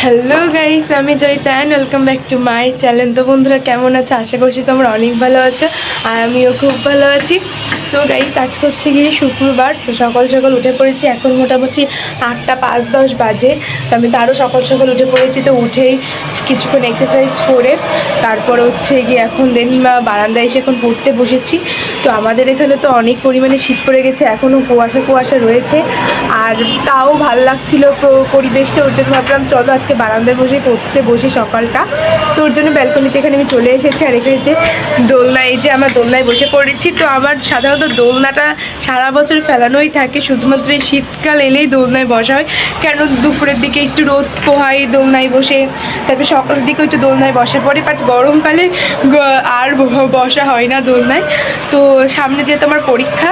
Hello guys, আমি Joyita and welcome back to my channel. তো বন্ধুরা কেমন আছো? আশা করছি তোমরা অনেক ভালো আছো আর আমিও খুব ভালো আছি। তো গাইস, আজকে হচ্ছে গিয়ে শুক্রবার। তো সকাল সকাল উঠে পড়েছি, এখন মোটামুটি 8টা 5-10 বাজে। তো আমি তো আরও সকাল সকাল উঠে পড়েছি। তো উঠেই কিছুক্ষণ এক্সারসাইজ করে তারপর হচ্ছে গিয়ে এখন বারান্দায় এসে এখন পড়তে বসেছি। তো আমাদের এখানে তো অনেক পরিমাণে শীত পড়ে গেছে, এখনও কুয়াশা কুয়াশা রয়েছে আর তাও ভালো লাগছিল পরিবেশটা। ওর জন্য ভাবলাম চলো আজকে বারান্দায় বসে পড়তে বসি সকালটা। তো ওর জন্য ব্যালকনিতে এখানে আমি চলে এসেছি। আর এখানে যে দোলনা, এই যে আমরা দোলনায় বসে পড়েছি। তো আমার সাধারণত দোলনাটা সারা বছর ফেলানোই থাকে, শুধুমাত্র এই শীতকাল এলেই দোলনায় বসা হয়। কেন দুপুরের দিকে একটু রোদ পোহায় দোলনায় বসে, তারপরে সকালের দিকে একটু দোলনায় বসে পড়ে, বাট গরমকালে আর বসা হয় না দোলনায়। তো সামনে যেহেতু আমার পরীক্ষা,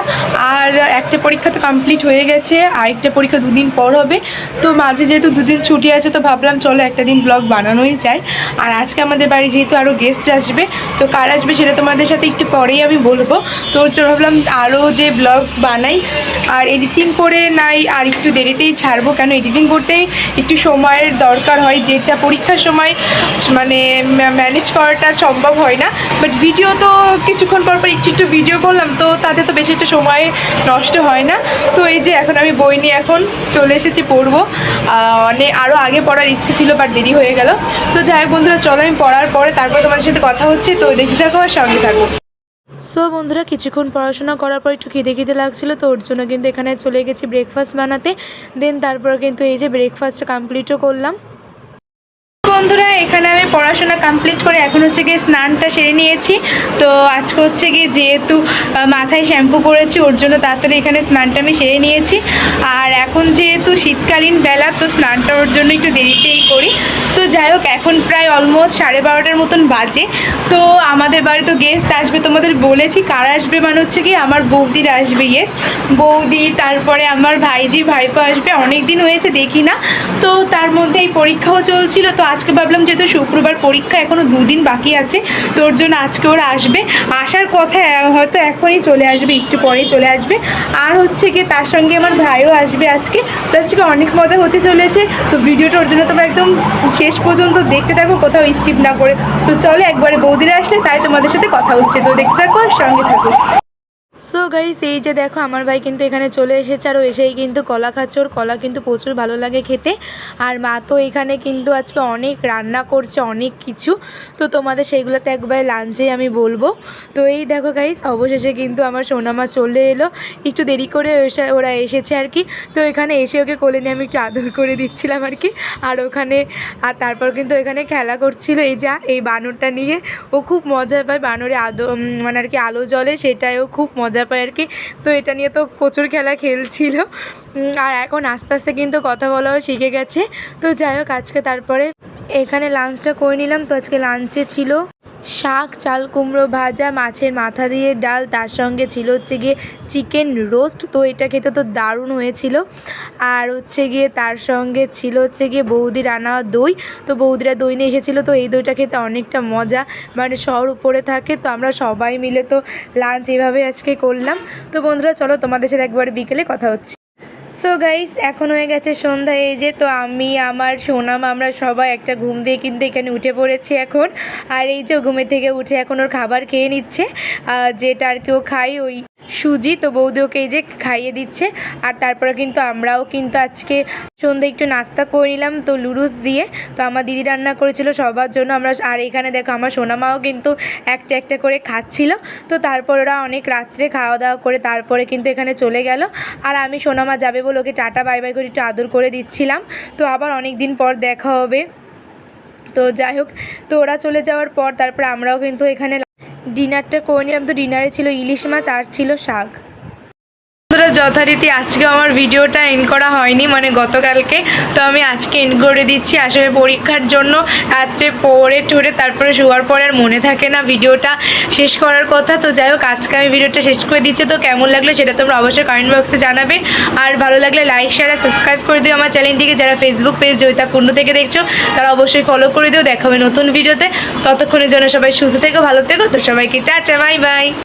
আর একটা পরীক্ষা তো কমপ্লিট হয়ে গেছে, আরেকটা পরীক্ষা 2 দিন পর হবে। তো মাঝে যেহেতু 2 দিন ছুটি আছে, তো ভাবলাম চলো একটা দিন ব্লগ বানানোই যায়। আর আজকে আমাদের বাড়ি যেহেতু আরও গেস্ট আসবে, তো কার আসবে সেটা তোমাদের সাথে একটু পরেই আমি বলবো। তো ওর জন্য ভাবলাম আরও যে ব্লগ বানাই, আর এডিটিং করে নাই আর একটু দেরিতেই ছাড়বো, কেন এডিটিং করতেই একটু সময়ের দরকার হয়, যেটা পরীক্ষার সময় মানে ম্যানেজ করাটা সম্ভব হয় না। বাট ভিডিও তো কিছুক্ষণ পর পর একটু ভিডিও করলাম, তো তাতে তো বেশি একটা সময় নষ্ট হয় না। তো এই যে এখন আমি বই নিয়ে এখন চলে এসেছি পড়বো। অনেক আরও আগে পড়ার ইচ্ছে ছিল, বাট দেরি হয়ে গেল। তো যাই হোক বন্ধুরা, চলো আমি পড়ার পরে তারপর তোমাদের সাথে কথা হচ্ছে। তো দেখতে থাকো আর সঙ্গে থাকো। সো বন্ধুরা, কিছুক্ষণ পড়াশোনা করার পর একটু খিদে খিদে লাগছিলো, তো ওর জন্য কিন্তু এখানে চলে গেছি ব্রেকফাস্ট বানাতে। দেন তারপর কিন্তু এই যে ব্রেকফাস্টটা কমপ্লিটও করলাম। বন্ধুরা, এখানে আমি পড়াশোনা কমপ্লিট করে এখন হচ্ছে গিয়ে স্নানটা সেরে নিয়েছি। তো আজকে হচ্ছে গিয়ে যেহেতু মাথায় শ্যাম্পু করেছি, ওর জন্য তাড়াতাড়ি এখানে স্নানটা আমি সেরে নিয়েছি। আর এখন যেহেতু শীতকালীন বেলা, তো স্নানটা ওর জন্য একটু দেরিতেই করি। তো যাই হোক, এখন প্রায় অলমোস্ট 12:30টার মতন বাজে। তো আমাদের বাড়ি তো গেস্ট আসবে, তোমাদের বলেছি কারা আসবে, মানে হচ্ছে কি আমার বৌদিরা আসবে। বৌদি, তারপরে আমার ভাইজি ভাইপো আসবে। অনেক দিন হয়েছে দেখি না। তো তার মধ্যে এই পরীক্ষাও চলছিল। তো আজকে ভাবলাম যেহেতু শুক্রবার পরীক্ষা, এখনও 2 দিন বাকি আছে, তোর জন্য আজকে ওরা আসবে। আসার কথা হয়তো এখনই চলে আসবে, একটু পরেই চলে আসবে। আর হচ্ছে কি তার সঙ্গে আমার ভাইও আসবে আজকে। তো আজকে অনেক মজা হতে চলেছে। তো ভিডিওটা ওর জন্য তোমরা একদম শেষ পর্যন্ত দেখতে থাকো, কোথাও স্কিপ না করে। তো চলো, একবারে বৌদিরা আসলে তাই তোমাদের সাথে কথা হচ্ছে, তো দেখতে থাকো আর সঙ্গে থাকো। সো গাইস, এই যে দেখো আমার ভাই কিন্তু এখানে চলে এসেছে, আর এসেই কিন্তু কলা খাচ্ছে। ওর কলা কিন্তু প্রচুর ভালো লাগে খেতে। আর মা তো এখানে কিন্তু আজকে অনেক রান্না করছে, অনেক কিছু। তো তোমাদের সেইগুলোতে একবার লাঞ্চে আমি বলবো। তো এই দেখো গাইস, অবশেষে কিন্তু আমার সোনামা চলে এলো। একটু দেরি করে ওরা এসেছে আর কি। তো এখানে এসে ওকে কোলে নিয়ে আমি একটু আদর করে দিচ্ছিলাম আর কি। আর ওখানে তারপর কিন্তু এখানে খেলা করছিল এই বানরটা নিয়ে। ও খুব মজা পায় বানরে মানে আর কি আলো জ্বলে, সেটাও খুব মজা পায় আর কি। তো এটা নিয়ে তো প্রচুর খেলা খেলছিল। আর এখন আস্তে আস্তে কিন্তু কথা বলাও শিখে গেছে। তো যাই হোক, আজকে তারপরে এখানে লাঞ্চটা করে নিলাম। তো আজকে লাঞ্চে ছিল শাক, চাল কুমড়ো ভাজা, মাছের মাথা দিয়ে ডাল, তার সঙ্গে ছিল হচ্ছে গিয়ে চিকেন রোস্ট। তো এটা খেতে তো দারুণ হয়েছিল। আর হচ্ছে গিয়ে তার সঙ্গে ছিল হচ্ছে গিয়ে বৌদির আনা দই। তো বৌদিরা দই নিয়ে এসেছিলো। তো এই দইটা খেতে অনেকটা মজা, মানে শহর উপরে থাকে। তো আমরা সবাই মিলে তো লাঞ্চ এভাবে আজকে করলাম। তো বন্ধুরা চলো, তোমাদের সাথে একবার বিকেলে কথা হচ্ছে। সো গাইস, এখন হয়ে গেছে সন্ধ্যা। এই যে তো আমি, আমার সোনাম, আমরা সবাই একটা ঘুম দিয়ে কিন্তু এখানে উঠে পড়েছি এখন। আর এই যে ঘুমে থেকে উঠে এখন ওর খাবার খেয়ে নিচ্ছে, যেটা আর কি ও খাই, ওই সুজি। তো বৌদি ওকে এই যে খাইয়ে দিচ্ছে। আর তারপরে কিন্তু আমরাও কিন্তু আজকে সন্ধ্যে একটু নাস্তা করে নিলাম, তো লুডুস দিয়ে। তো আমার দিদি রান্না করেছিল সবার জন্য। আর এখানে দেখো আমার সোনামাও কিন্তু একটা একটা করে খাচ্ছিল। তো তারপর ওরা অনেক রাত্রে খাওয়া দাওয়া করে তারপরে কিন্তু এখানে চলে গেল। আর আমি সোনামা যাবে বলে ওকে টাটা বাই বাই করে একটু আদর করে দিচ্ছিলাম। তো আবার অনেক দিন পর দেখা হবে। তো যাই হোক, তো ওরা চলে যাওয়ার পর তারপরে আমরাও কিন্তু এখানে ডিনারটা করে নিলাম। তো ডিনারে ছিল ইলিশ মাছ আর ছিল শাক। যথারীতি আজকে আমার ভিডিওটা এন্ড করা হয়নি, মানে গতকালকে। তো আমি আজকে এন্ড করে দিচ্ছি। আসলে পরীক্ষার জন্য রাত্রে পড়ে ঠরে তারপরে শোয়ার পরে আর মনে থাকে না ভিডিওটা শেষ করার কথা। তো যাই হোক, আজকে আমি ভিডিওটা শেষ করে দিচ্ছি। তো কেমন লাগলো সেটা তোমরা অবশ্যই কমেন্ট বক্সে জানাবে। আর ভালো লাগলে লাইক শেয়ার আর সাবস্ক্রাইব করে দিও আমার চ্যানেলটিকে। যারা ফেসবুক পেজ জয়িতা কুন্ডু থেকে দেখছো তারা অবশ্যই ফলো করে দিও। দেখা হবে নতুন ভিডিওতে। ততক্ষণের জন্য সবাই সুস্থ থেকো, ভালো থেকো। তো সবাইকে টাটা, বাই বাই।